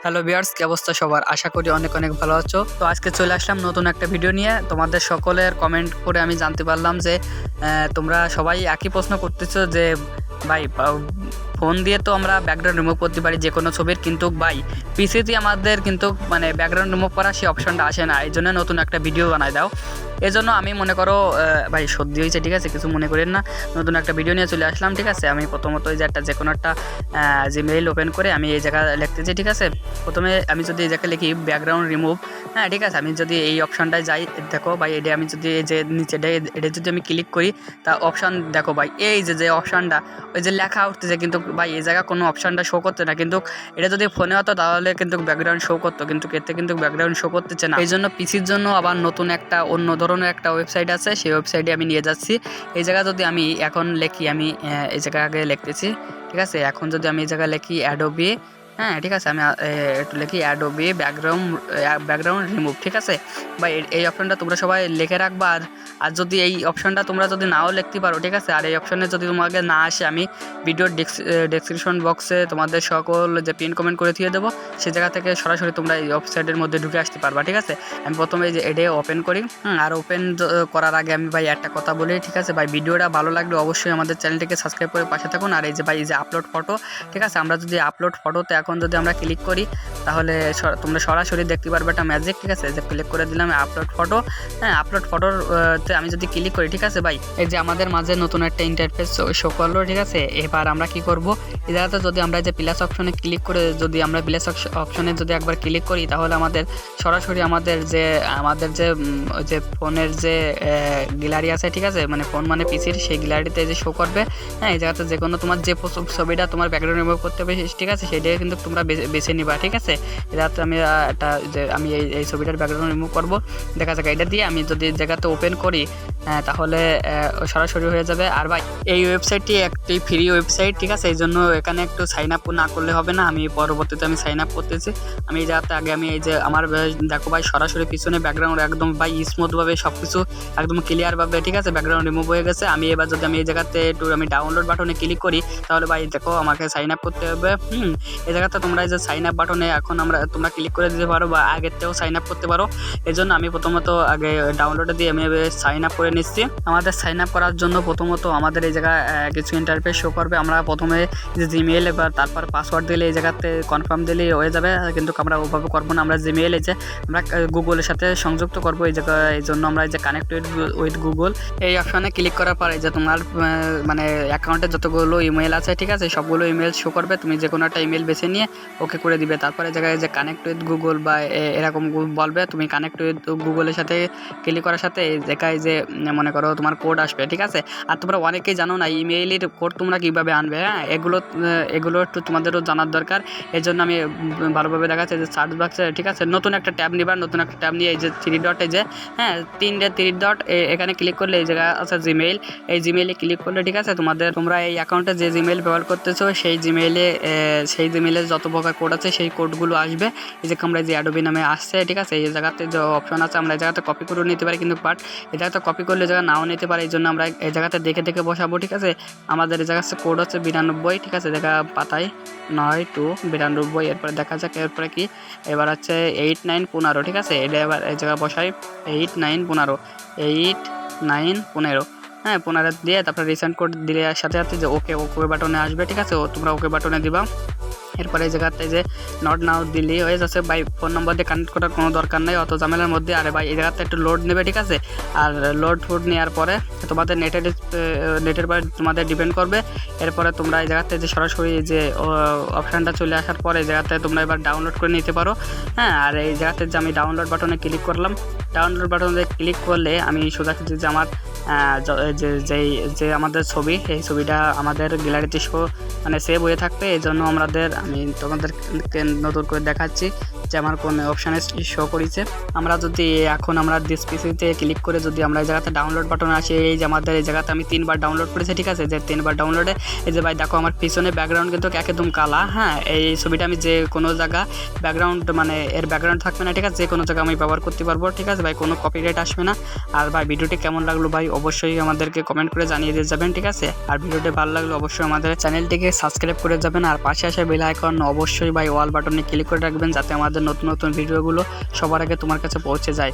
Hello viewers, কি অবস্থা সবার? আশা করি অনেক অনেক ভালো আছো। তো আজকে চলে আসলাম নতুন একটা ভিডিও নিয়ে। তোমাদের সকলের কমেন্ট করে আমি জানতে পারলাম যে তোমরা সবাই একই প্রশ্ন করতেছো যে ভাই ফোন দিয়ে তো আমরা ব্যাকগ্রাউন্ড রিমুভ করতে পারি যে কোনো ছবির, কিন্তু ভাই পিসিতে আমাদের কিন্তু মানে ব্যাকগ্রাউন্ড রিমুভ করা সেই অপশনটা আসে না। এই জন্য নতুন একটা ভিডিও বানাই দাও। এই জন্য আমি মনে করো ভাই সর্দি হয়েছে, ঠিক আছে, কিছু মনে করেন না। নতুন একটা ভিডিও নিয়ে চলে আসলাম, ঠিক আছে। আমি প্রথমত যে কোনো একটা জিমেইল ওপেন করে আমি এই জায়গা লিখতেছি, ঠিক আছে। প্রথমে আমি যদি এই জায়গায় লিখি ব্যাকগ্রাউন্ড রিমুভ, হ্যাঁ ঠিক আছে। আমি যদি এই অপশানটায় যাই, দেখো ভাই এটা আমি যদি এই যে নিচেটা এটা যদি আমি ক্লিক করি, তা অপশান দেখো ভাই, এই যে অপশানটা ওই যে লেখা উঠতেছে, কিন্তু ভাই এই জায়গা কোনো অপশানটা শো করতে না। কিন্তু এটা যদি ফোনে হতো তাহলে কিন্তু ব্যাকগ্রাউন্ড শো করতো, কিন্তু এতে কিন্তু ব্যাকগ্রাউন্ড শো করতেছে না। এই জন্য পিসির জন্য আবার নতুন একটা অন্য ধরনের একটা ওয়েবসাইট আছে, সেই ওয়েবসাইটে আমি নিয়ে যাচ্ছি। এই জায়গা যদি আমি এখন লিখি, আমি এই জায়গা আগে লিখতেছি, ঠিক আছে। এখন যদি আমি এই জায়গায় লিখি অ্যাডোবি, হ্যাঁ ঠিক আছে, আমি একটু লিখি অ্যাডোবি ব্যাকগ্রাউন্ড রিমুভ, ঠিক আছে। বা এই অপশনটা তোমরা সবাই লিখে রাখবা। আর যদি এই অপশনটা তোমরা যদি নাও লিখতে পারো, ঠিক আছে, আর এই অপশনে যদি তোমাকে না আসে, আমি ভিডিওর ডেসক্রিপশন বক্সে তোমাদের সকল যে পিন কমেন্ট করে দিয়ে দেবো, সেই জায়গা থেকে সরাসরি তোমরা এই ওয়েবসাইটের মধ্যে ঢুকে আসতে পারবা, ঠিক আছে। আমি প্রথমে এই যে এটা ওপেন করি। আর ওপেন করার আগে আমি ভাই একটা কথা বলি, ঠিক আছে ভাই, ভিডিওটা ভালো লাগলে অবশ্যই আমাদের চ্যানেলটিকে সাবস্ক্রাইব করে পাশে থাকুন। আর এই যে ভাই এই যে আপলোড ফটো, ঠিক আছে, আমরা যদি আপলোড ফটোতে এখন যদি আমরা ক্লিক করি, তাহলে তোমরা সরাসরি দেখতে পারবে একটা ম্যাজিক, ঠিক আছে। যে ক্লিক করে দিলাম আপলোড ফটো, হ্যাঁ আপলোড ফটোতে আমি যদি ক্লিক করি, ঠিক আছে ভাই, এই যে আমাদের মাঝে নতুন একটা ইন্টারফেস শো করলো, ঠিক আছে। এবার আমরা কি করব, এই জায়গাতে যদি আমরা যে প্লাস অপশনে ক্লিক করে যদি আমরা প্লাস অপশনে যদি একবার ক্লিক করি, তাহলে আমাদের সরাসরি আমাদের যে ফোনের যে গ্যালারি আছে, ঠিক আছে, মানে ফোন মানে পিসির সেই গ্যালারিতে যে শো করবে। হ্যাঁ এই জায়গাতে যে কোনো তোমার যে ছবিটা তোমার ব্যাকগ্রাউন্ড রিমুভ করতে হবে, ঠিক আছে, সেটাই কিন্তু তোমরা বেছে নিবা, ঠিক আছে। এটাতে আমি একটা যে আমি এই ছবিটার ব্যাকগ্রাউন্ড রিমুভ করবো, দেখা যাক এটা দিয়ে আমি যদি জায়গাতে ওপেন করি, তাহলে সরাসরি হয়ে যাবে। আর ভাই এই ওয়েবসাইটটি একটি ফ্রি ওয়েবসাইট, ঠিক আছে, এই জন্য এখানে একটু সাইন আপ না করলে হবে না। আমি পরবর্তীতে আমি সাইন আপ করতেছি। আমি এই জায়গাতে আগে আমি এই যে আমার দেখো ভাই সরাসরি পিছনে ব্যাকগ্রাউন্ড একদম ভাই স্মুথভাবে সব কিছু একদম ক্লিয়ারভাবে, ঠিক আছে, ব্যাকগ্রাউন্ড রিমুভ হয়ে গেছে। আমি এবার যদি আমি এই জায়গাতে একটু আমি ডাউনলোড বাটনে ক্লিক করি, তাহলে ভাই দেখো আমাকে সাইন আপ করতে হবে। এই জায়গাতে তোমরা এই যে সাইন আপ বাটনে এখন তোমরা ক্লিক করে দিতে পারো, বা আগের থেকেও সাইন আপ করতে পারো। এই জন্য আমি প্রথমত আগে ডাউনলোডে দিয়ে আমি সাইন আপ করে নিচ্ছি। আমাদের সাইন আপ করার জন্য প্রথমত আমাদের এই জায়গায় কিছু ইন্টারফেস শো করবে। আমরা প্রথমে যে জিমেইল এবার তারপর পাসওয়ার্ড দিলে এই জায়গাতে কনফার্ম দিলে হয়ে যাবে, কিন্তু আমরা ওভাবে করবো না। আমরা জিমেইল এই যে আমরা গুগলের সাথে সংযুক্ত করবো এই জায়গায়, এই জন্য আমরা এই যে কানেক্ট উইথ গুগল এই অপশানে ক্লিক করার পরে যে তোমার মানে অ্যাকাউন্টে যতগুলো ইমেল আছে, ঠিক আছে, সবগুলো ইমেল শো করবে। তুমি যে কোনো একটা ইমেল বেছে নিয়ে ওকে করে দিবে। তারপরে জায়গায় যে কানেক্ট উইথ গুগল বা এরকম বলবে, তুমি কানেক্ট উইথ গুগলের সাথে ক্লিক করার সাথে এই জায়গায় যে মনে করো তোমার কোড আসবে, ঠিক আছে। আর তোমরা অনেকেই জানো না ইমেইলের কোড তোমরা কীভাবে আনবে, হ্যাঁ এগুলো একটু তোমাদেরও জানার দরকার। এই জন্য আমি ভালোভাবে দেখাচ্ছি যে সার্চ বক্সে, ঠিক আছে, নতুন একটা ট্যাব নিবার, নতুন একটা ট্যাব নিয়ে এই যে থ্রি ডট, এই যে হ্যাঁ থ্রি ডট এখানে ক্লিক করলে এই জায়গা আছে জিমেইল। এই জিমেইলে ক্লিক করলে, ঠিক আছে, তোমরা এই অ্যাকাউন্টে যে জিমেইল ব্যবহার করতেছো সেই জিমেইলে যত প্রকার কোড আছে সেই কোডগুলো আসবে। এই যে আমরা যে অ্যাডোবি নামে আসছে, ঠিক আছে, এই জায়গাতে যে অপশন আছে আমরা এই জায়গাতে কপি করে নিতে পারি, কিন্তু বাট এই জায়গাতে কপি করলে জায়গা নাও নিতে পারে। এই জন্য আমরা এই জায়গাতে দেখে বসাবো, ঠিক আছে। আমাদের এই জায়গাতে কোড হচ্ছে 92, ঠিক আছে, দেখা পাতায় 9 to 92। এরপরে দেখা যাক এরপরে কি, এবার হচ্ছে 8 9 15, ঠিক আছে। এটা এবার এই জায়গায় বসাই 8 9 15 8 9 15, হ্যাঁ 15 দিয়ে তারপরে রিসেন্ট কোড দিলে সাথে সাথে যে ওকে বাটনে আসবে, ঠিক আছে। তোমরা ওকে বাটনে দিবা। এরপরে এই জায়গাতে যে নট নাও দিলেই হয়ে যাচ্ছে। ভাই ফোন নম্বর দিয়ে কানেক্ট করার কোনো দরকার নেই অত ঝামেলার মধ্যে। আরে ভাই এই জায়গাতে একটু লোড নেবে, ঠিক আছে। আর লোড নেওয়ার পরে তোমাদের নেটের পরে তোমাদের ডিপেন্ড করবে। এরপরে তোমরা এই জায়গাতে যে সরাসরি যে অপশানটা চলে আসার পরে এই জায়গাতে তোমরা এবার ডাউনলোড করে নিতে পারো, হ্যাঁ। আর এই জায়গাতে যে আমি ডাউনলোড বাটনে ক্লিক করলাম, ডাউনলোড বাটনে ক্লিক করলে আমি সোজাসুজি যে আমার যে আমাদের ছবি, এই ছবিটা আমাদের গ্যালারিতে মানে সেভ হয়ে থাকবে। এই জন্য আমি তোমাদেরকে নতুন করে দেখাচ্ছি যে আমার কোন অপশানে শো করেছে। আমরা যদি এখন আমরা দিস পিসিতে ক্লিক করে যদি আমরা এই জায়গাতে ডাউনলোড বাটন আসে, এই যে আমাদের এই জায়গাতে আমি 3বার ডাউনলোড করেছি, ঠিক আছে। যে 3বার ডাউনলোডে এই যে ভাই দেখো আমার পিছনে ব্যাকগ্রাউন্ড কিন্তু একদম কালা। হ্যাঁ, এই ছবিটা আমি যে কোনো জায়গা ব্যাকগ্রাউন্ড মানে এর ব্যাকগ্রাউন্ড থাকবে না, ঠিক আছে, যে কোনো জায়গায় আমি ব্যবহার করতে পারবো, ঠিক আছে ভাই, কোনো কপিরাইট আসবে না। আর ভাই ভিডিওটি কেমন লাগলো ভাই অবশ্যই আমাদেরকে কমেন্ট করে জানিয়ে দিয়ে যাবেন, ঠিক আছে। আর ভিডিওটি ভালো লাগলে অবশ্যই আমাদের চ্যানেলটিকে সাবস্ক্রাইব করে যাবেন, আর পাশে আসা বেল আইকন অবশ্যই ভাই অল বাটনে ক্লিক করে রাখবেন, যাতে আমাদের নতুন নতুন ভিডিওগুলো সবার আগে তোমার কাছে পৌঁছে যায়।